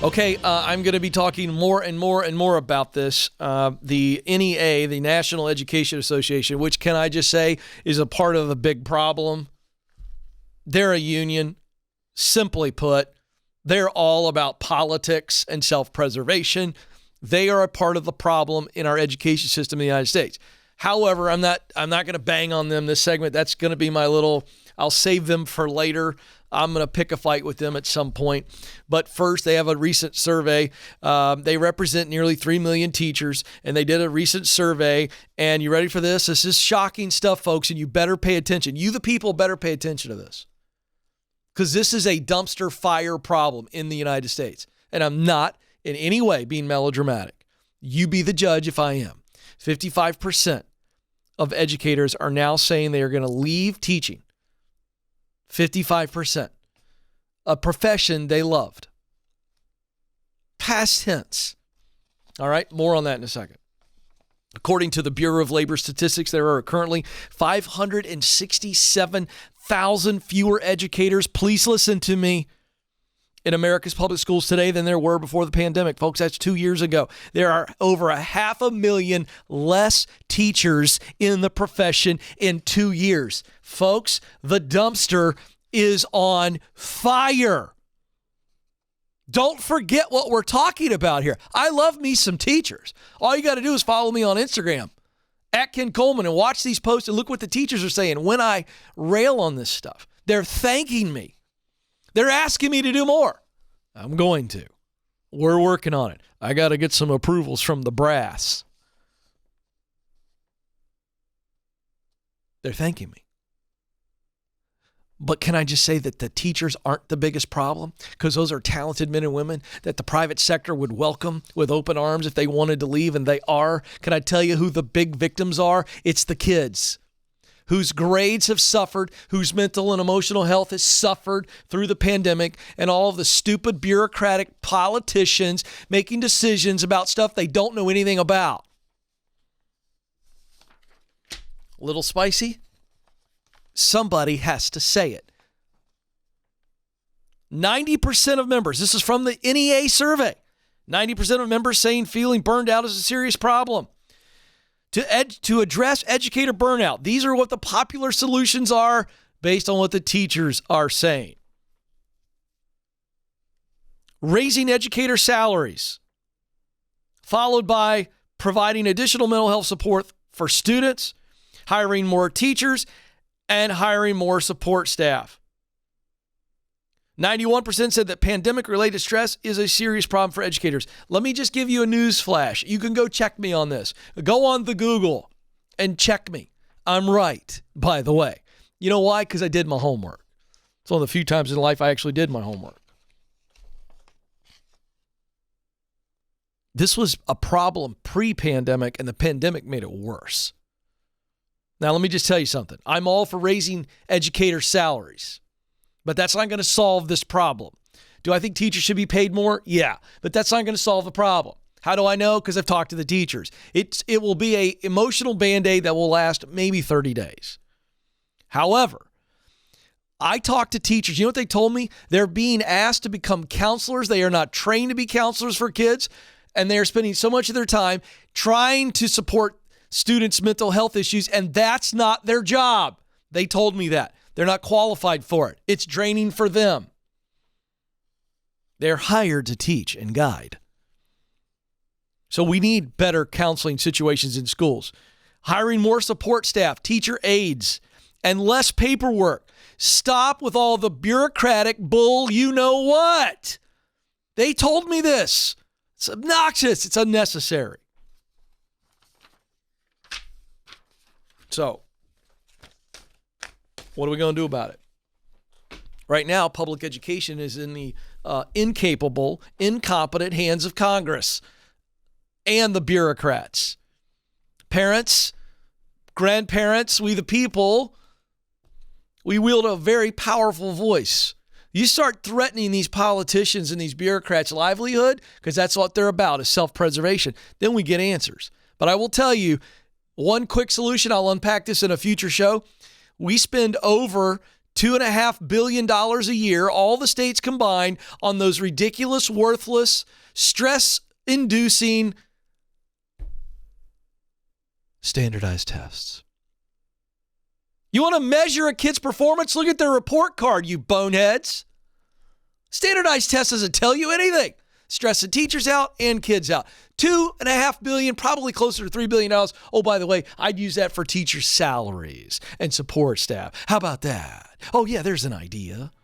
Okay, I'm going to be talking more and more about this. The NEA, the National Education Association, which can I just say is a part of a big problem. They're a union. Simply put, they're all about politics and self-preservation. They are a part of the problem in our education system in the United States. However, I'm not going to bang on them this segment. That's going to be my little, I'll save them for later. I'm going to pick a fight with them at some point. But first, they have a recent survey. They represent nearly 3 million teachers, and they did a recent survey. And you ready for this? This is shocking stuff, folks, and you better pay attention. You, the people, better pay attention to this, because this is a dumpster fire problem in the United States. And I'm not in any way being melodramatic. You be the judge if I am. 55% of educators are now saying they are going to leave teaching. 55%. A profession they loved. Past tense. All right, more on that in a second. According to the Bureau of Labor Statistics, there are currently 567,000 fewer educators. Please listen to me. In America's public schools today than there were before the pandemic. Folks, that's 2 years ago. There are over 500,000 less teachers in the profession in 2 years. Folks, the dumpster is on fire. Don't forget what we're talking about here. I love me some teachers. All you got to do is follow me on Instagram at Ken Coleman and watch these posts and look what the teachers are saying when I rail on this stuff. They're thanking me. They're asking me to do more. I'm going to. We're working on it. I got to get some approvals from the brass. They're thanking me. But can I just say that the teachers aren't the biggest problem? Because those are talented men and women that the private sector would welcome with open arms if they wanted to leave, and they are. Can I tell you who the big victims are? It's the kids, whose grades have suffered, whose mental and emotional health has suffered through the pandemic, and all of the stupid bureaucratic politicians making decisions about stuff they don't know anything about. A little spicy? Somebody has to say it. 90% of members, this is from the NEA survey, 90% of members saying feeling burned out is a serious problem. To address educator burnout, these are what the popular solutions are based on what the teachers are saying. Raising educator salaries, followed by providing additional mental health support for students, hiring more teachers, and hiring more support staff. 91% said that pandemic-related stress is a serious problem for educators. Let me just give you a news flash. You can go check me on this. Go on the Google and check me. I'm right, by the way. You know why? Because I did my homework. It's one of the few times in life I actually did my homework. This was a problem pre-pandemic, and the pandemic made it worse. Now, let me just tell you something. I'm all for raising educator salaries, but that's not going to solve this problem. Do I think teachers should be paid more? Yeah, but that's not going to solve the problem. How do I know? Because I've talked to the teachers. It will be an emotional Band-Aid that will last maybe 30 days. However, I talked to teachers. You know what they told me? They're being asked to become counselors. They are not trained to be counselors for kids, and they are spending so much of their time trying to support students' mental health issues, and that's not their job. They told me that. They're not qualified for it. It's draining for them. They're hired to teach and guide. So we need better counseling situations in schools. Hiring more support staff, teacher aides, and less paperwork. Stop with all the bureaucratic bull you know what. They told me this. It's obnoxious. It's unnecessary. So, what are we going to do about it? Right now, public education is in the incapable, incompetent hands of Congress and the bureaucrats. Parents, grandparents, we the people, we wield a very powerful voice. You start threatening these politicians and these bureaucrats' livelihood, because that's what they're about, is self-preservation. Then we get answers. But I will tell you, one quick solution, I'll unpack this in a future show. We spend over $2.5 billion a year, all the states combined, on those ridiculous, worthless, stress-inducing standardized tests. You want to measure a kid's performance? Look at their report card, you boneheads. Standardized tests doesn't tell you anything. Stressing teachers out and kids out. $2.5 billion, probably closer to $3 billion. Oh, by the way, I'd use that for teachers' salaries and support staff. How about that? Oh, yeah, there's an idea.